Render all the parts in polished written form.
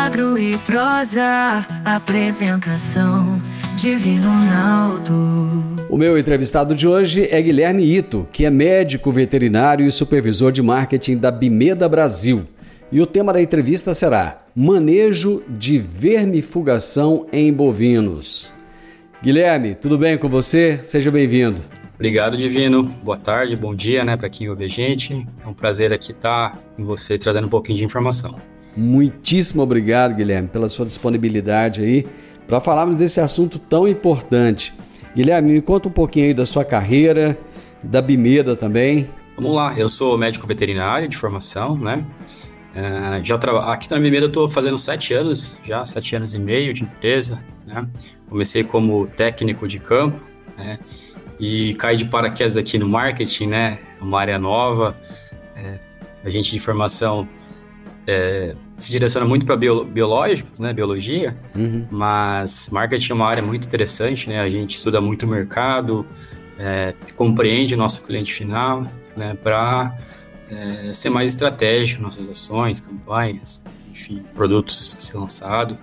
Agro e prosa, apresentação Divino Ronaldo. O meu entrevistado de hoje é Guilherme Ito, que é médico veterinário e supervisor de marketing da Bimeda Brasil. E o tema da entrevista será manejo de vermifugação em bovinos. Guilherme, tudo bem com você? Seja bem-vindo. Obrigado, Divino. Boa tarde, bom dia, para quem ouve a gente. É um prazer aqui estar com vocês trazendo um pouquinho de informação. Muitíssimo obrigado, Guilherme, pela sua disponibilidade aí para falarmos desse assunto tão importante. Guilherme, me conta um pouquinho aí da sua carreira, da Bimeda também. Vamos lá, eu sou médico veterinário de formação, Aqui na Bimeda eu estou fazendo 7 anos, já 7 anos e meio de empresa, Comecei como técnico de campo, e caí de paraquedas aqui no marketing, uma área nova. A gente de formação se direciona muito para biológicos, biologia, mas marketing é uma área muito interessante, A gente estuda muito o mercado, compreende o nosso cliente final, para ser mais estratégico nossas ações, campanhas, enfim, produtos a ser lançados.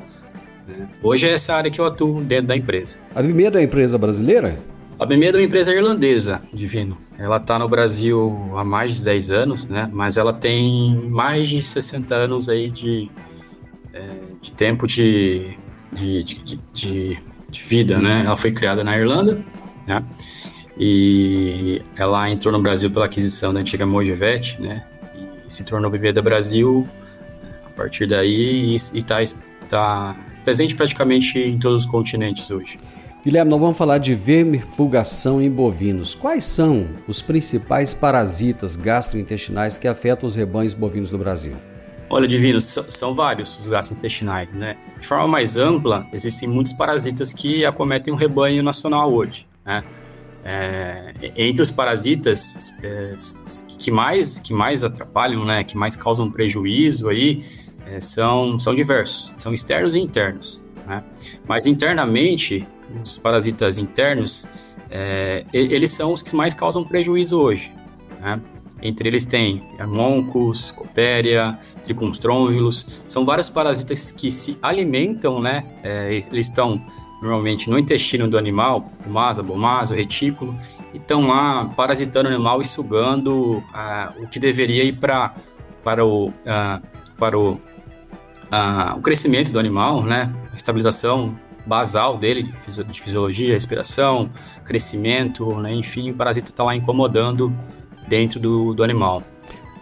Hoje é essa área que eu atuo dentro da empresa. A Bimeda é uma empresa brasileira? A Bimeda é uma empresa irlandesa, Divino. Ela está no Brasil há mais de 10 anos, mas ela tem mais de 60 anos aí de tempo de vida, Ela foi criada na Irlanda, E ela entrou no Brasil pela aquisição da antiga Mogevet, E se tornou Bimeda Brasil a partir daí e está presente praticamente em todos os continentes hoje. Guilherme, nós vamos falar de vermifugação em bovinos. Quais são os principais parasitas gastrointestinais que afetam os rebanhos bovinos do Brasil? Olha, Divino, são vários os gastrointestinais, De forma mais ampla, existem muitos parasitas que acometem o rebanho nacional hoje, Entre os parasitas que mais atrapalham, que mais causam prejuízo aí, são diversos, são externos e internos, Mas internamente, os parasitas internos, eles são os que mais causam prejuízo hoje, Entre eles tem Armoncus, Copperia, Trichonstrongylus, são vários parasitas que se alimentam, Eles estão normalmente no intestino do animal, bomasa, retículo, e estão lá parasitando o animal e sugando o que deveria ir para o crescimento do animal, a estabilização basal dele, de fisiologia, respiração, crescimento, enfim, o parasita está lá incomodando dentro do animal.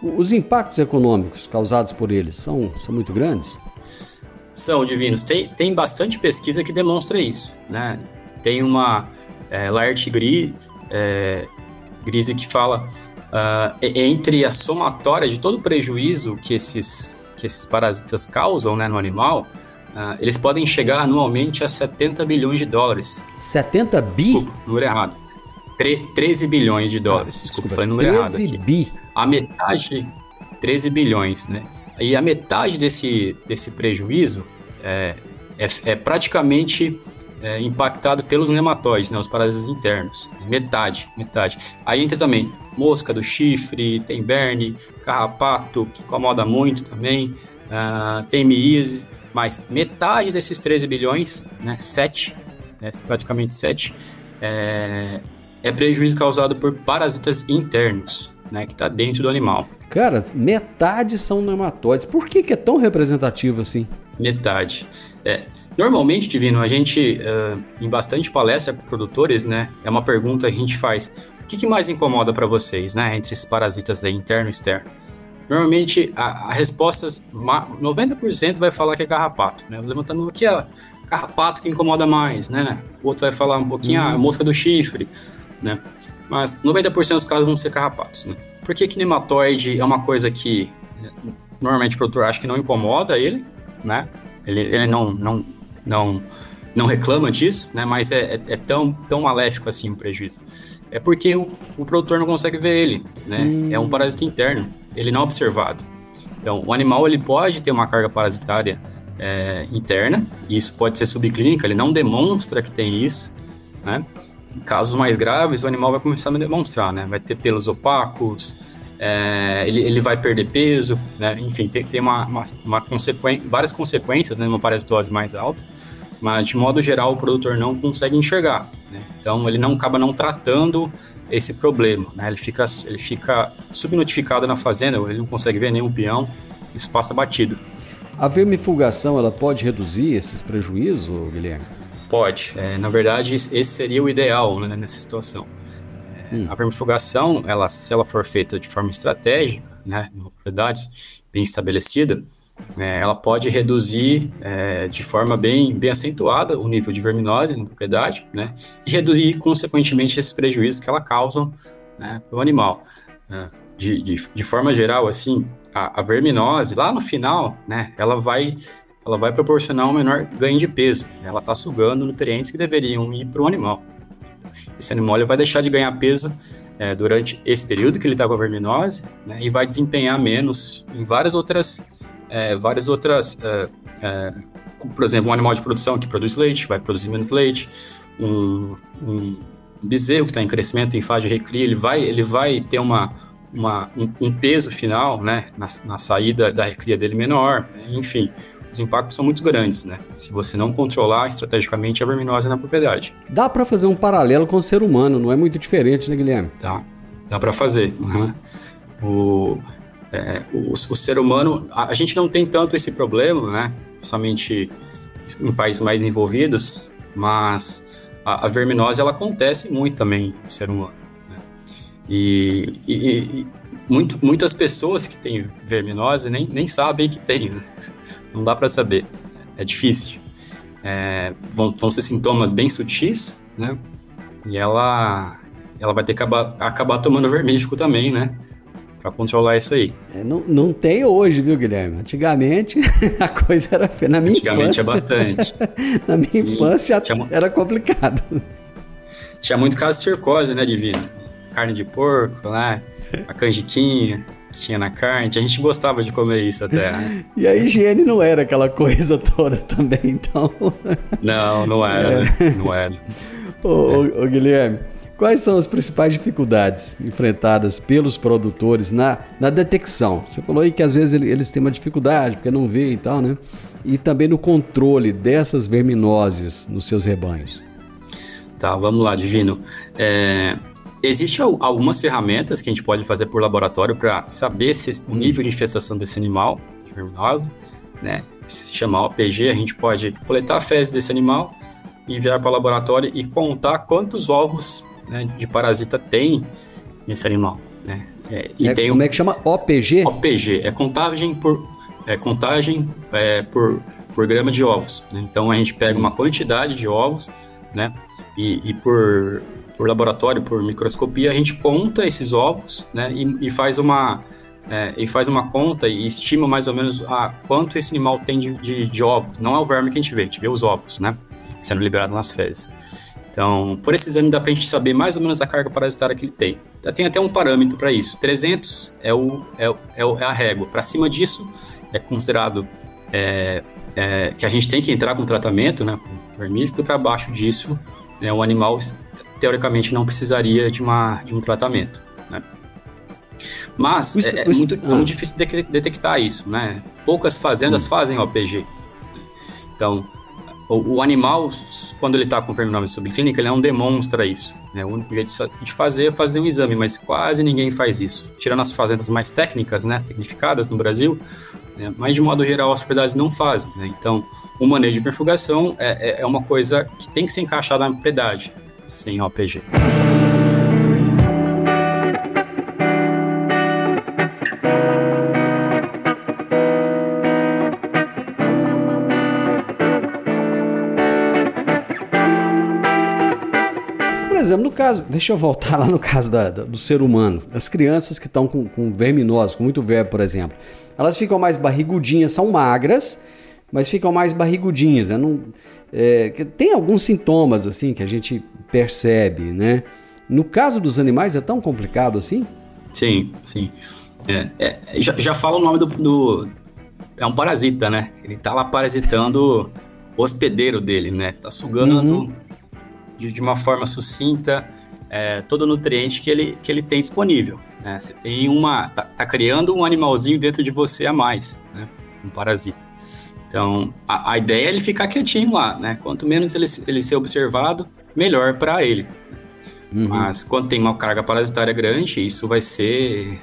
Os impactos econômicos causados por eles são muito grandes? São, Divinos. Tem bastante pesquisa que demonstra isso, Tem uma Laerte Grise que fala entre a somatória de todo o prejuízo que esses parasitas causam, no animal, eles podem chegar anualmente a 70 bilhões de dólares. 70 bi? Desculpa, número errado. 13 bilhões de dólares. Desculpa, falei número errado aqui. 13 bi? A metade, 13 bilhões, E a metade desse prejuízo é praticamente impactado pelos nematóides, os parasitas internos. Metade. Aí entra também mosca do chifre, tem berne, carrapato, que incomoda muito também, tem miíase, mas metade desses 13 bilhões, 7, praticamente 7, é prejuízo causado por parasitas internos, que está dentro do animal. Cara, metade são nematóides. Por que é tão representativo assim? Metade. Normalmente, Divino, a gente, em bastante palestra para produtores, é uma pergunta que a gente faz: o que mais incomoda para vocês, entre esses parasitas interno e externo? Normalmente, a resposta, 90% vai falar que é carrapato, Levantando aqui, carrapato que incomoda mais, O outro vai falar um pouquinho, mosca do chifre, Mas 90% dos casos vão ser carrapatos, Por que nematóide é uma coisa que normalmente o produtor acha que não incomoda ele, Ele não reclama disso, Mas é tão maléfico assim o prejuízo. É porque o produtor não consegue ver ele, É um parasita interno, ele não é observado. Então, o animal ele pode ter uma carga parasitária interna, e isso pode ser subclínica, ele não demonstra que tem isso, Em casos mais graves, o animal vai começar a demonstrar, Vai ter pelos opacos, ele vai perder peso, né? Enfim, tem várias consequências, né, numa parasitose mais alta, mas de modo geral o produtor não consegue enxergar, né? Então ele acaba não tratando esse problema, né? Ele fica subnotificado na fazenda, ele não consegue ver nenhum peão, isso passa batido. A vermifugação, ela pode reduzir esses prejuízos, Guilherme? Pode. Na verdade, esse seria o ideal, né, nessa situação. A vermifugação, se ela for feita de forma estratégica, né, em propriedades bem estabelecida, ela pode reduzir de forma bem acentuada o nível de verminose na propriedade, né, e reduzir, consequentemente, esses prejuízos que ela causa, né, para o animal. De forma geral, assim, a verminose, lá no final, né, ela vai proporcionar um menor ganho de peso. Ela está sugando nutrientes que deveriam ir para o animal. Esse animal ele vai deixar de ganhar peso durante esse período que ele está com a verminose, né, e vai desempenhar menos em várias outras, por exemplo, um animal de produção que produz leite vai produzir menos leite, um bezerro que está em crescimento, em fase de recria, ele vai ter um peso final, né, na saída da recria dele menor, enfim. Os impactos são muito grandes, né? Se você não controlar estrategicamente a verminose na propriedade. Dá para fazer um paralelo com o ser humano, não é muito diferente, né, Guilherme? Dá para fazer. Uhum. O ser humano, a gente não tem tanto esse problema, né? Somente em países mais envolvidos, mas a verminose, ela acontece muito também no ser humano, né? E muitas pessoas que têm verminose nem sabem que tem, né? Não dá para saber, é difícil. Vão ser sintomas bem sutis, né? E ela vai ter que acabar tomando vermífugo também, né? Para controlar isso aí. Não tem hoje, viu, Guilherme? Antigamente a coisa era feia. Na minha Antigamente infância, é bastante. Na minha infância era complicado. Tinha muito caso de circose, né, Divino? Carne de porco, né? A canjiquinha que tinha na carne, a gente gostava de comer isso até, né? E a higiene não era aquela coisa toda também, então... Não era, não era. Ô, Guilherme, quais são as principais dificuldades enfrentadas pelos produtores na detecção? Você falou aí que às vezes eles têm uma dificuldade, porque não vê e tal, né? E também no controle dessas verminoses nos seus rebanhos. Tá, vamos lá, Divino. Existem algumas ferramentas que a gente pode fazer por laboratório para saber o nível de infestação desse animal, de verminose, né? Se chama OPG, a gente pode coletar fezes desse animal, enviar para o laboratório e contar quantos ovos, né, de parasita tem nesse animal, né? Como é que chama? OPG? OPG, contagem por grama de ovos, né? Então a gente pega uma quantidade de ovos, né? E por laboratório, por microscopia, a gente conta esses ovos, né, e faz uma conta e estima mais ou menos quanto esse animal tem de ovos. Não é o verme que a gente vê os ovos, né, sendo liberado nas fezes. Então, por esse exame dá pra gente saber mais ou menos a carga parasitária que ele tem. Tem até um parâmetro para isso. 300 é a régua. Para cima disso, é considerado que a gente tem que entrar com tratamento, né, com vermífugo, e para baixo disso, né, o animal teoricamente não precisaria de um tratamento, né? Mas é muito difícil de detectar isso, né? Poucas fazendas fazem OPG. Então, o animal, quando ele está com verminose subclínica, ele não demonstra isso, né? O único jeito de fazer é fazer um exame, mas quase ninguém faz isso. Tirando as fazendas mais técnicas, né, tecnificadas no Brasil, né? Mas de modo geral as propriedades não fazem, né? Então, o manejo de vermifugação é uma coisa que tem que ser encaixada na propriedade, sem OPG. Por exemplo, no caso, deixa eu voltar lá no caso do ser humano. As crianças que estão com verminose, com muito verme, por exemplo, elas ficam mais barrigudinhas, são magras, mas ficam mais barrigudinhas, né? Tem alguns sintomas assim que a gente percebe, né? No caso dos animais é tão complicado assim? Sim. Já fala o nome do... É um parasita, né? Ele tá lá parasitando o hospedeiro dele, né? Tá sugando de uma forma sucinta todo o nutriente que ele tem disponível. né? Você tem tá criando um animalzinho dentro de você a mais, né? Um parasita. Então, a ideia é ele ficar quietinho lá, né? Quanto menos ele ser observado, melhor para ele. Mas quando tem uma carga parasitária grande, isso vai ser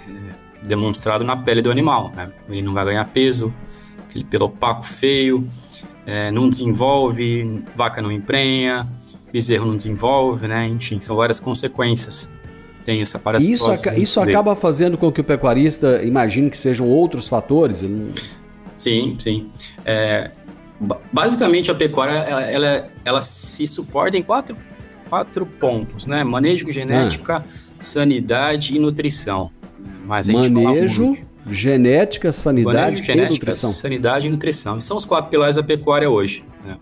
demonstrado na pele do animal, né? Ele não vai ganhar peso, aquele pelo opaco feio, não desenvolve, vaca não emprenha, bezerro não desenvolve, né? Enfim, são várias consequências. Tem essa parasitose. Isso acaba fazendo com que o pecuarista imagine que sejam outros fatores? Sim. Basicamente, a pecuária ela se suporta em quatro pontos, né? Manejo, genética, sanidade e nutrição. Mas manejo, genética, sanidade e nutrição. Sanidade e nutrição. E são os 4 pilares da pecuária hoje, né?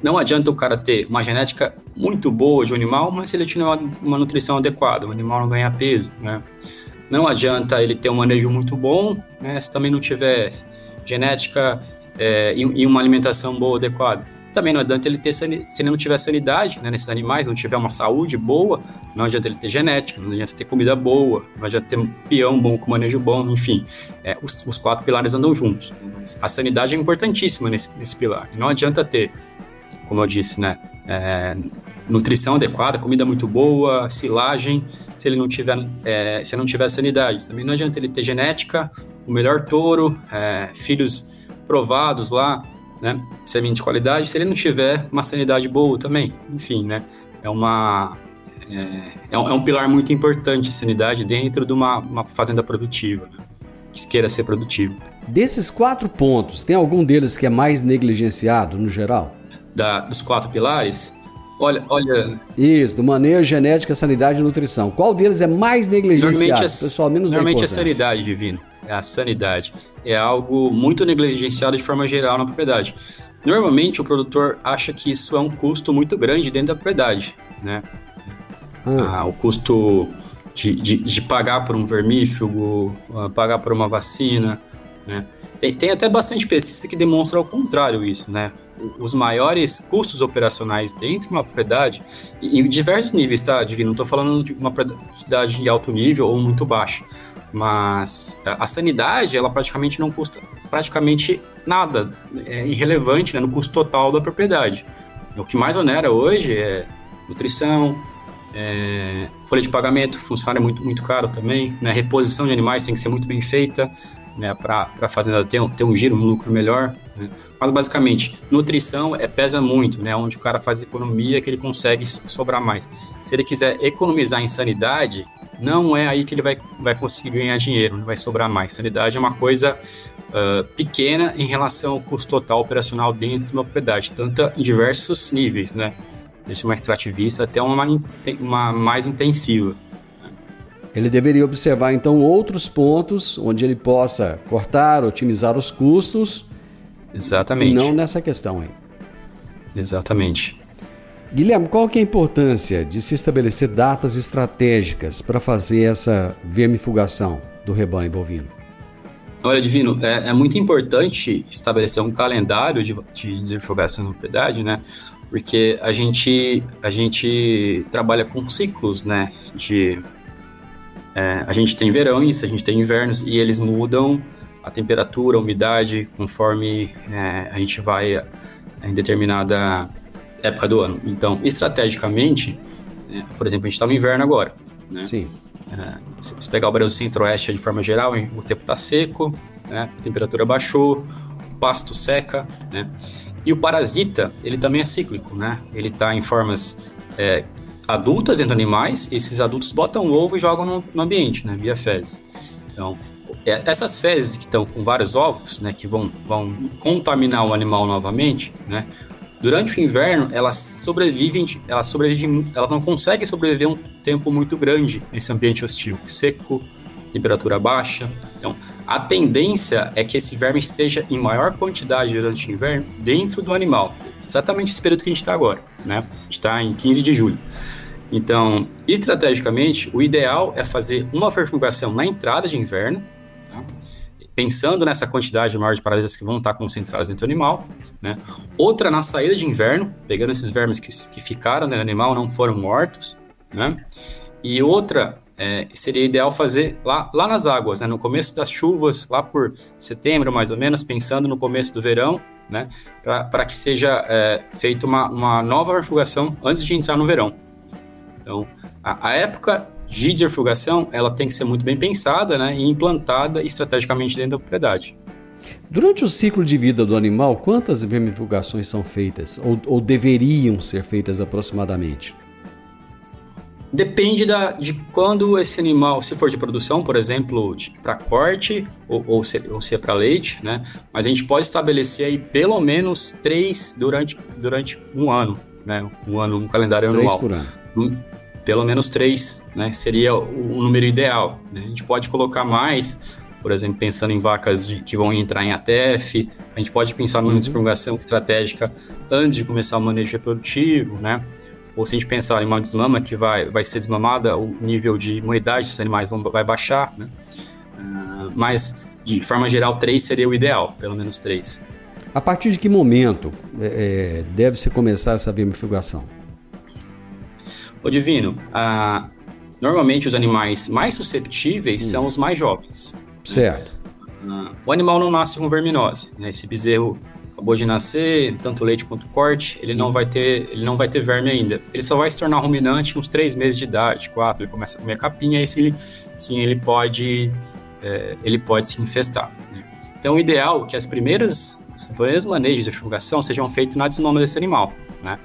Não adianta o cara ter uma genética muito boa de um animal, mas se ele tiver uma nutrição adequada, o animal não ganha peso, né? Não adianta ele ter um manejo muito bom, né? Se também não tiver genética e uma alimentação boa, adequada. Também não adianta ele ter, se ele não tiver sanidade, né, nesses animais, não tiver uma saúde boa, não adianta ele ter genética, não adianta ter comida boa, não adianta ter peão bom, com manejo bom, enfim. Os 4 pilares andam juntos. A sanidade é importantíssima nesse pilar. Não adianta ter, como eu disse, né, nutrição adequada, comida muito boa, silagem, se ele não tiver sanidade. Também não adianta ele ter genética, o melhor touro, filhos provados lá, né, semente de qualidade, se ele não tiver uma sanidade boa também. Enfim, né, é um pilar muito importante, a sanidade, dentro de uma fazenda produtiva, né, que queira ser produtivo. Desses 4 pontos, tem algum deles que é mais negligenciado no geral? Dos 4 pilares? Olha... Isso, do manejo, genética, sanidade e nutrição. Qual deles é mais negligenciado? Normalmente é sanidade, Divino. É a sanidade. É algo muito negligenciado de forma geral na propriedade. Normalmente o produtor acha que isso é um custo muito grande dentro da propriedade, né? O custo de pagar por um vermífugo, pagar por uma vacina, né? Tem até bastante pesquisa que demonstra o contrário isso, né? Os maiores custos operacionais dentro de uma propriedade, em diversos níveis, tá, Divino? Não estou falando de uma propriedade de alto nível ou muito baixa, mas a sanidade, ela praticamente não custa nada, é irrelevante, né, no custo total da propriedade. O que mais onera hoje é nutrição, folha de pagamento, funcionário é muito, muito caro também, né, reposição de animais tem que ser muito bem feita, né, para a fazenda ter um giro, um lucro melhor, né. Mas basicamente, nutrição pesa muito, né, onde o cara faz economia que ele consegue sobrar mais. Se ele quiser economizar em sanidade, não é aí que ele vai conseguir ganhar dinheiro, não vai sobrar mais. Sanidade é uma coisa pequena em relação ao custo total operacional dentro de uma propriedade, tanto em diversos níveis, né, desde uma extrativista até uma mais intensiva. Ele deveria observar, então, outros pontos onde ele possa cortar, otimizar os custos. Exatamente. E não nessa questão aí. Exatamente. Guilherme, qual que é a importância de se estabelecer datas estratégicas para fazer essa vermifugação do rebanho bovino? Olha, Divino, é muito importante estabelecer um calendário de desvermifugação na propriedade, né? Porque a gente trabalha com ciclos, né? A gente tem verões, a gente tem invernos e eles mudam a temperatura, a umidade, conforme a gente vai em determinada época do ano. Então, estrategicamente, por exemplo, a gente está no inverno agora, né? Sim. Se pegar o Brasil Centro-Oeste de forma geral, o tempo está seco, né? A temperatura baixou, o pasto seca, né? E o parasita, ele também é cíclico, né? Ele está em formas adultas dentro de animais, esses adultos botam ovo e jogam no ambiente, né? Via fezes. Então, essas fezes que estão com vários ovos, né? Que vão contaminar o animal novamente, né? Durante o inverno, elas não conseguem sobreviver um tempo muito grande nesse ambiente hostil, seco, temperatura baixa. Então, a tendência é que esse verme esteja em maior quantidade durante o inverno dentro do animal. Exatamente esse período que a gente está agora, né? A gente está em 15 de julho. Então, estrategicamente, o ideal é fazer uma vermifugação na entrada de inverno, tá? Pensando nessa quantidade maior de parasitas que vão estar concentrados dentro do animal, né? Outra na saída de inverno, pegando esses vermes que ficaram no animal, não foram mortos, né? E outra seria ideal fazer lá nas águas, né? No começo das chuvas, lá por setembro mais ou menos, pensando no começo do verão, né? Para que seja feita uma nova vermifugação antes de entrar no verão. Então, a época de desvermifugação, ela tem que ser muito bem pensada, né? E implantada estrategicamente dentro da propriedade. Durante o ciclo de vida do animal, quantas vermifugações são feitas ou deveriam ser feitas aproximadamente? Depende de quando esse animal, se for de produção, por exemplo, para corte ou se é para leite, né? Mas a gente pode estabelecer aí pelo menos 3 durante um ano, né? Um calendário anual. 3 por ano. Pelo menos 3, né? Seria o número ideal, né? A gente pode colocar mais, por exemplo, pensando em vacas que vão entrar em ATF, a gente pode pensar numa desfrungação estratégica antes de começar o manejo reprodutivo, né? Ou se a gente pensar em uma desmama que vai ser desmamada, o nível de imunidade dos animais vai baixar, né? Mas, de forma geral, 3 seria o ideal, pelo menos 3. A partir de que momento deve-se começar essa vermifugação? Ô Divino, normalmente os animais mais susceptíveis são os mais jovens. Certo. O animal não nasce com verminose, né? Esse bezerro acabou de nascer, tanto leite quanto corte, ele não vai ter verme ainda. Ele só vai se tornar ruminante uns 3 meses de idade, 4, ele começa a comer capinha, aí sim ele pode se infestar, né? Então o ideal é que os primeiros manejos de vermifugação sejam feitos na desmama desse animal, né?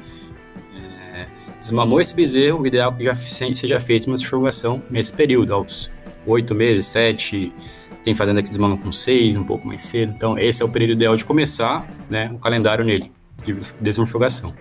Desmamou esse bezerro, o ideal é que já seja feita uma vermifugação nesse período, aos 8 meses, 7. Tem fazenda que desmama com 6, um pouco mais cedo. Então, esse é o período ideal de começar, né, o calendário nele, de desvermifugação.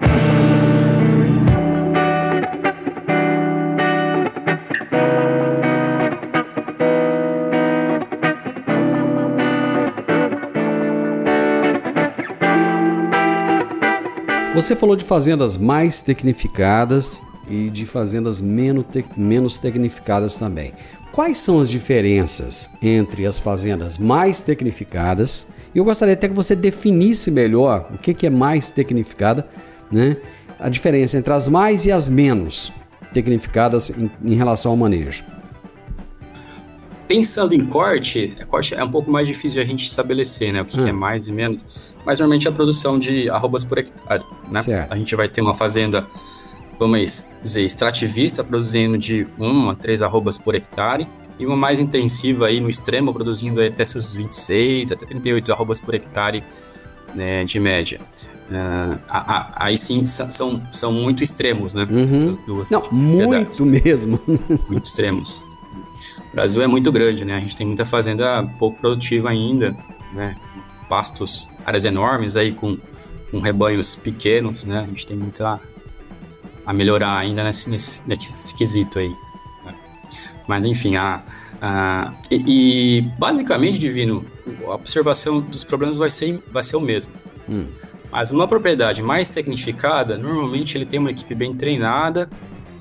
Você falou de fazendas mais tecnificadas e de fazendas menos tecnificadas também. Quais são as diferenças entre as fazendas mais tecnificadas? Eu gostaria até que você definisse melhor o que é mais tecnificada, né? A diferença entre as mais e as menos tecnificadas em relação ao manejo. Pensando em corte é um pouco mais difícil de a gente estabelecer, né? O que é mais e menos. Mas normalmente a produção de arrobas por hectare, né? Certo. A gente vai ter uma fazenda, vamos dizer, extrativista, produzindo de 1 a 3 arrobas por hectare, e uma mais intensiva aí no extremo, produzindo até seus 26 até 38 arrobas por hectare, né, de média. Aí sim são muito extremos, né? Essas duas. Não, muito mesmo. Muito extremos. O Brasil é muito grande, né? A gente tem muita fazenda pouco produtiva ainda, né? Pastos, áreas enormes aí com rebanhos pequenos, né? A gente tem muito a melhorar ainda nesse quesito aí, né? Mas enfim, basicamente, Divino, a observação dos problemas vai ser o mesmo. Mas uma propriedade mais tecnificada, normalmente ele tem uma equipe bem treinada,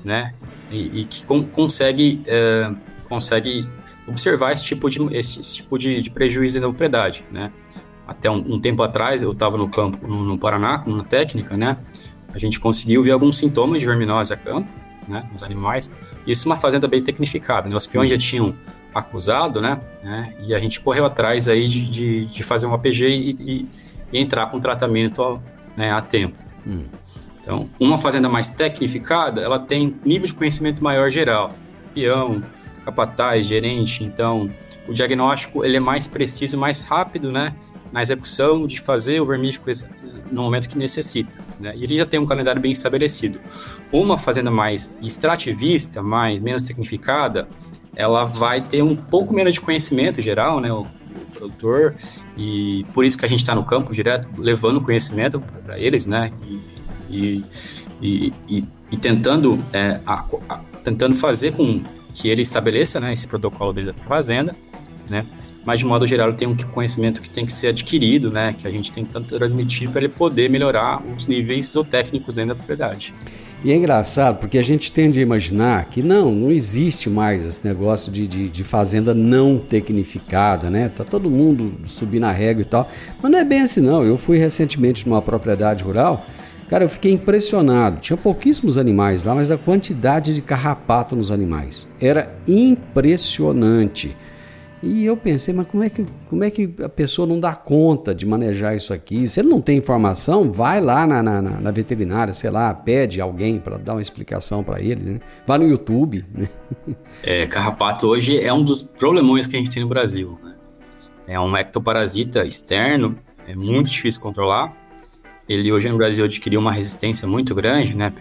né? E que consegue observar esse tipo de prejuízo na propriedade, né? Até um tempo atrás, eu estava no campo, no Paraná, com uma técnica, né? A gente conseguiu ver alguns sintomas de verminose a campo, né, nos animais. Isso é uma fazenda bem tecnificada, né? Os peões já tinham acusado, né? E a gente correu atrás aí de fazer um APG e entrar com tratamento, né, a tempo. Então, uma fazenda mais tecnificada, ela tem nível de conhecimento maior geral. Peão, capataz, gerente. Então, o diagnóstico ele é mais preciso, mais rápido, né? Na execução de fazer o vermífugo no momento que necessita, né? E ele já tem um calendário bem estabelecido. Uma fazenda mais extrativista, menos tecnificada, ela vai ter um pouco menos de conhecimento geral, né? O produtor, e por isso que a gente está no campo direto, levando conhecimento para eles, né? E tentando fazer com que ele estabeleça, né, esse protocolo dele da fazenda, né? Mas de modo geral tem um conhecimento que tem que ser adquirido, né, que a gente tem que tanto transmitir para ele poder melhorar os níveis zootécnicos dentro da propriedade. E é engraçado porque a gente tende a imaginar que não existe mais esse negócio de fazenda não tecnificada, né? Tá todo mundo subindo a régua e tal, mas não é bem assim não. Eu fui recentemente numa propriedade rural Cara, eu fiquei impressionado. Tinha pouquíssimos animais lá, mas a quantidade de carrapato nos animais era impressionante. E eu pensei, mas como é que a pessoa não dá conta de manejar isso aqui? Se ele não tem informação, vai lá na veterinária, sei lá, pede alguém para dar uma explicação para ele, né? Vai no YouTube, né? Carrapato hoje é um dos problemões que a gente tem no Brasil, né? É um ectoparasita externo, é muito difícil controlar. Ele hoje no Brasil adquiriu uma resistência muito grande, né?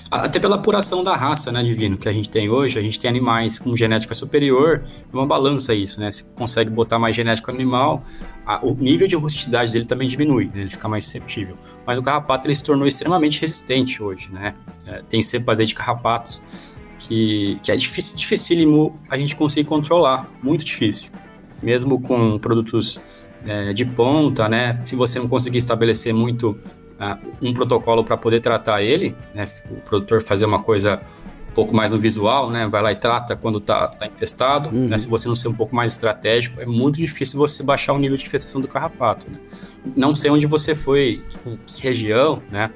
Até pela apuração da raça, né, Divino, que a gente tem hoje. A gente tem animais com genética superior, é uma balança isso, né? Se consegue botar mais genética no animal, o nível de rusticidade dele também diminui, né? Ele fica mais susceptível. Mas o carrapato ele se tornou extremamente resistente hoje, né? Tem cepas aí de carrapatos que é dificílimo a gente conseguir controlar, muito difícil. Mesmo com produtos de ponta, né? Se você não conseguir estabelecer muito um protocolo para poder tratar ele, né? O produtor fazer uma coisa um pouco mais no visual, né? Vai lá e trata quando tá infestado, né? Se você não ser um pouco mais estratégico, é muito difícil você baixar o nível de infestação do carrapato, né? Não sei onde você foi, que região, né?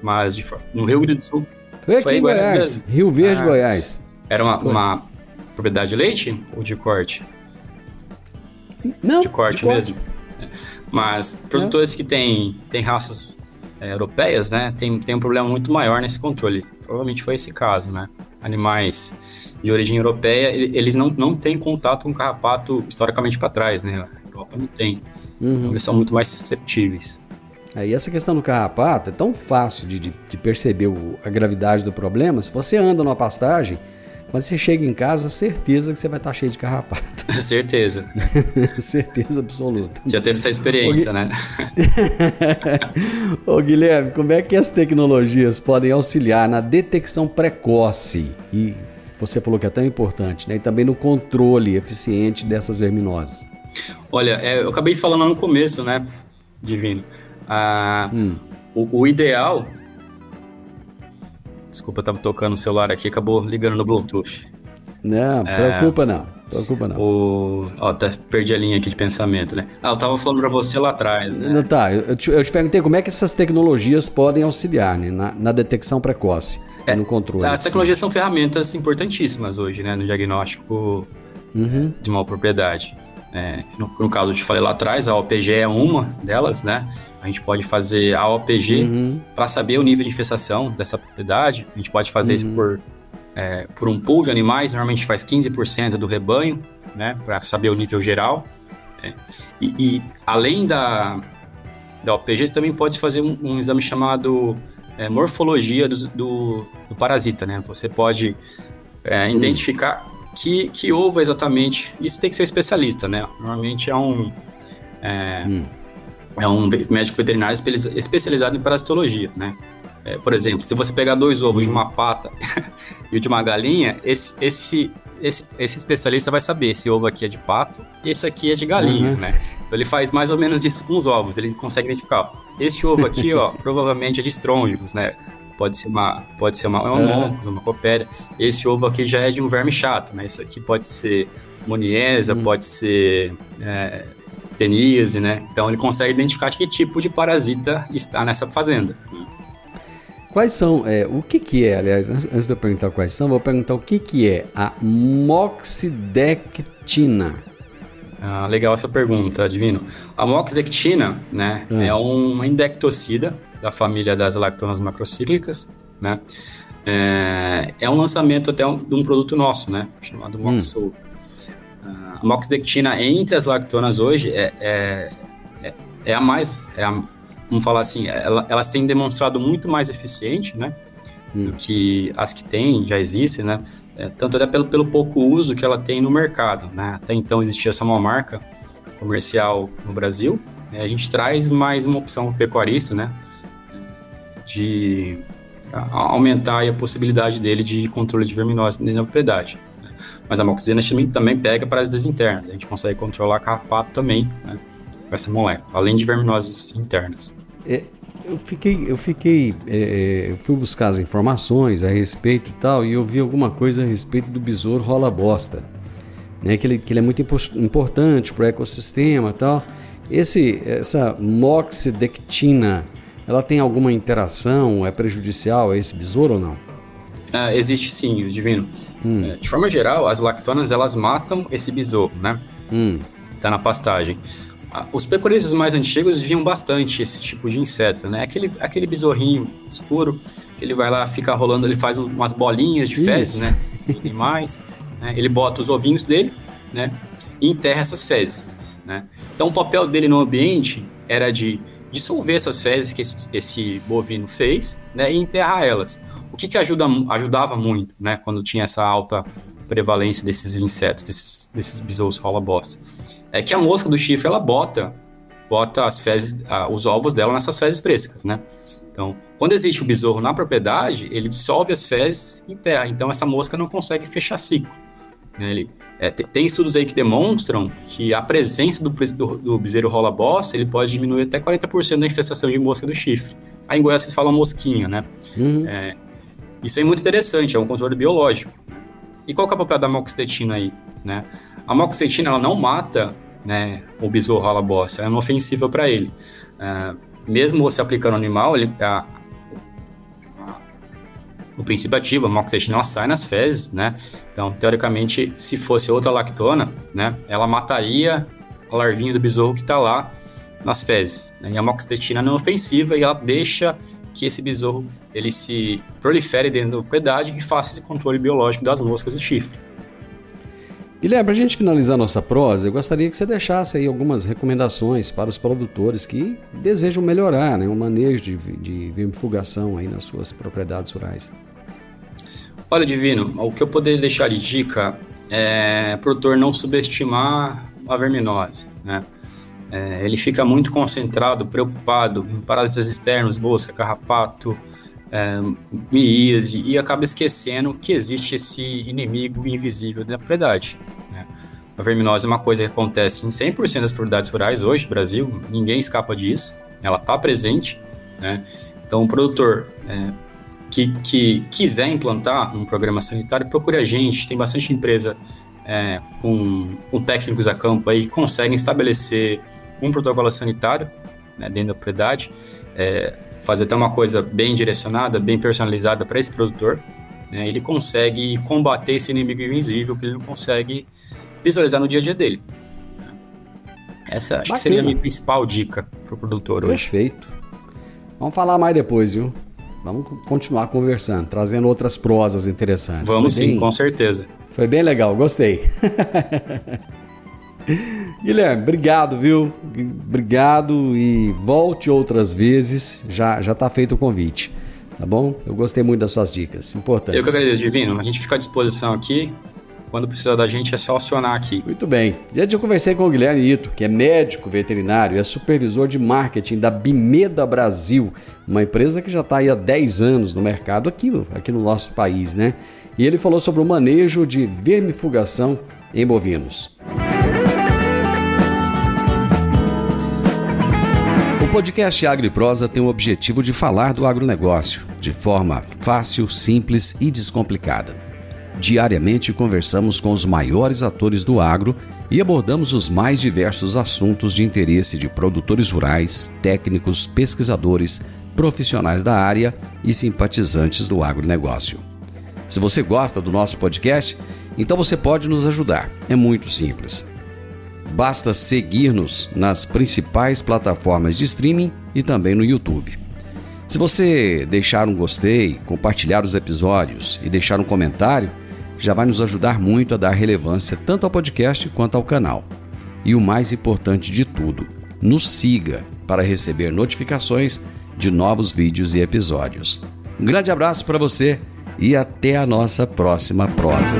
Mas no Rio Grande do Sul. Foi aqui em Goiás, Rio Verde, Goiás. Era uma propriedade de leite ou de corte? Não, de corte mesmo. Mas produtores que têm raças europeias, né, tem um problema muito maior nesse controle. Provavelmente foi esse caso, né? Animais de origem europeia, eles não têm contato com o carrapato historicamente para trás, né? A Europa não tem. Então eles são muito mais susceptíveis. E essa questão do carrapato é tão fácil de perceber a gravidade do problema. Se você anda numa pastagem, quando você chega em casa, certeza que você vai estar cheio de carrapato. Certeza. Certeza absoluta. Já teve essa experiência, né? Ô Guilherme, como é que as tecnologias podem auxiliar na detecção precoce? E você falou que é tão importante, né? E também no controle eficiente dessas verminoses. Olha, eu acabei falando no começo, né, Divino? O ideal... Desculpa, eu tava tocando o celular aqui, acabou ligando no Bluetooth. Não, preocupa não. Perdi a linha aqui de pensamento, né? Eu tava falando pra você lá atrás, né? Não, tá, eu te perguntei como é que essas tecnologias podem auxiliar, né, na detecção precoce, no controle. As tecnologias são ferramentas importantíssimas hoje, né, no diagnóstico de uma propriedade. No caso, eu te falei lá atrás, a OPG é uma delas, né? A gente pode fazer a OPG para saber o nível de infestação dessa propriedade. A gente pode fazer isso por um pool de animais, normalmente faz 15% do rebanho, né? Para saber o nível geral. E além da OPG, também pode fazer um exame chamado morfologia do parasita, né? Você pode identificar que ovo exatamente. Isso tem que ser especialista, né? Normalmente é um médico veterinário especializado em parasitologia, né? Por exemplo, se você pegar 2 ovos de uma pata e o de uma galinha, esse especialista vai saber esse ovo aqui é de pato e esse aqui é de galinha, né? Então ele faz mais ou menos isso com os ovos, ele consegue identificar. Esse ovo aqui, provavelmente é de estrôngilos, né? Pode ser uma uma copéria. Esse ovo aqui já é de um verme chato, né? Esse aqui pode ser moniesa, pode ser teníase, né? Então ele consegue identificar que tipo de parasita está nessa fazenda. Quais são, o que é, aliás, antes de eu perguntar quais são, vou perguntar o que é a moxidectina. Legal essa pergunta, Divino. A moxidectina, né, é uma indectocida da família das lactonas macrocíclicas, né? É um lançamento até de um produto nosso, né, chamado Moxsul. A moxidectina entre as lactonas hoje vamos falar assim, elas têm demonstrado muito mais eficiente, né, do que as que já existem, né, tanto até pelo pouco uso que ela tem no mercado, né. Até então existia só uma marca comercial no Brasil, a gente traz mais uma opção pecuarista, né, de aumentar a possibilidade dele de controle de verminose dentro da propriedade. Né. Mas a moxidectina também pega parasitas internas, a gente consegue controlar carrapato também, né, com essa molécula, além de verminoses internas. Eu fui buscar as informações a respeito e tal, e eu vi alguma coisa a respeito do besouro rola bosta, né? Que ele é muito importante para o ecossistema e tal. Essa moxidectina, ela tem alguma interação? É prejudicial a esse besouro ou não? Existe sim, Divino. De forma geral, as lactonas, elas matam esse besouro, né? Tá na pastagem. Os pecuaristas mais antigos viam bastante esse tipo de inseto, né? Aquele besorrinho escuro, que ele vai lá, fica rolando, ele faz umas bolinhas de fezes, né? Animais, né? Ele bota os ovinhos dele, né? E enterra essas fezes, né? Então o papel dele no ambiente era de dissolver essas fezes que esse bovino fez, né? E enterrar elas. O que ajudava muito, né? Quando tinha essa alta prevalência desses insetos, desses besouros rola-bosta, é que a mosca do chifre, ela bota as fezes, os ovos dela nessas fezes frescas, né? Então, quando existe o besouro na propriedade, ele dissolve as fezes e enterra. Então, essa mosca não consegue fechar ciclo, né? Tem estudos aí que demonstram que a presença do besouro rola-bosta, ele pode diminuir até 40% da infestação de mosca do chifre. Aí em Goiás vocês falam mosquinha, né? Isso é muito interessante, é um controle biológico. E qual que é o papel da moxidectina aí, né? A moxidectina, ela não mata, né, o besouro rola-bosta, ela é inofensiva para ele. Mesmo você aplicando no animal, o princípio ativo, a moxidectina, ela sai nas fezes, né? Então, teoricamente, se fosse outra lactona, né, ela mataria a larvinha do besouro que está lá nas fezes, né? E a moxidectina não é ofensiva e ela deixa que esse besouro ele se prolifere dentro da propriedade e faça esse controle biológico das moscas do chifre. Guilherme, para a gente finalizar nossa prosa, eu gostaria que você deixasse aí algumas recomendações para os produtores que desejam melhorar, né, o manejo de vermifugação aí nas suas propriedades rurais. Olha, Divino, o que eu poderia deixar de dica é o produtor não subestimar a verminose, né? Ele fica muito concentrado, preocupado em parasitas externos, mosca, carrapato, miíase, e acaba esquecendo que existe esse inimigo invisível da propriedade, né? A verminose é uma coisa que acontece em 100% das propriedades rurais hoje no Brasil, ninguém escapa disso, ela está presente, né? Então o produtor que quiser implantar um programa sanitário, procure a gente, tem bastante empresa com técnicos a campo aí que conseguem estabelecer um protocolo sanitário, né, dentro da propriedade, fazer até uma coisa bem direcionada, bem personalizada para esse produtor, né? Ele consegue combater esse inimigo invisível que ele não consegue visualizar no dia a dia dele. Essa acho que seria a minha principal dica para o produtor hoje. Perfeito. Vamos falar mais depois, viu? Vamos continuar conversando, trazendo outras prosas interessantes. Vamos sim, com certeza. Foi bem legal, gostei. Guilherme, obrigado, viu? Obrigado e volte outras vezes. Já tá feito o convite, tá bom? Eu gostei muito das suas dicas, importantes. Eu que agradeço, Divino. A gente fica à disposição aqui. Quando precisar da gente, é só acionar aqui. Muito bem. Gente, eu conversei com o Guilherme Ito, que é médico veterinário e é supervisor de marketing da Bimeda Brasil, uma empresa que já está aí há 10 anos no mercado aqui no nosso país, né? E ele falou sobre o manejo de vermifugação em bovinos. O podcast Agro e Prosa tem o objetivo de falar do agronegócio de forma fácil, simples e descomplicada. Diariamente conversamos com os maiores atores do agro e abordamos os mais diversos assuntos de interesse de produtores rurais, técnicos, pesquisadores, profissionais da área e simpatizantes do agronegócio. Se você gosta do nosso podcast, então você pode nos ajudar. É muito simples. Basta seguir-nos nas principais plataformas de streaming e também no YouTube. Se você deixar um gostei, compartilhar os episódios e deixar um comentário, já vai nos ajudar muito a dar relevância tanto ao podcast quanto ao canal. E o mais importante de tudo, nos siga para receber notificações de novos vídeos e episódios. Um grande abraço para você e até a nossa próxima prosa.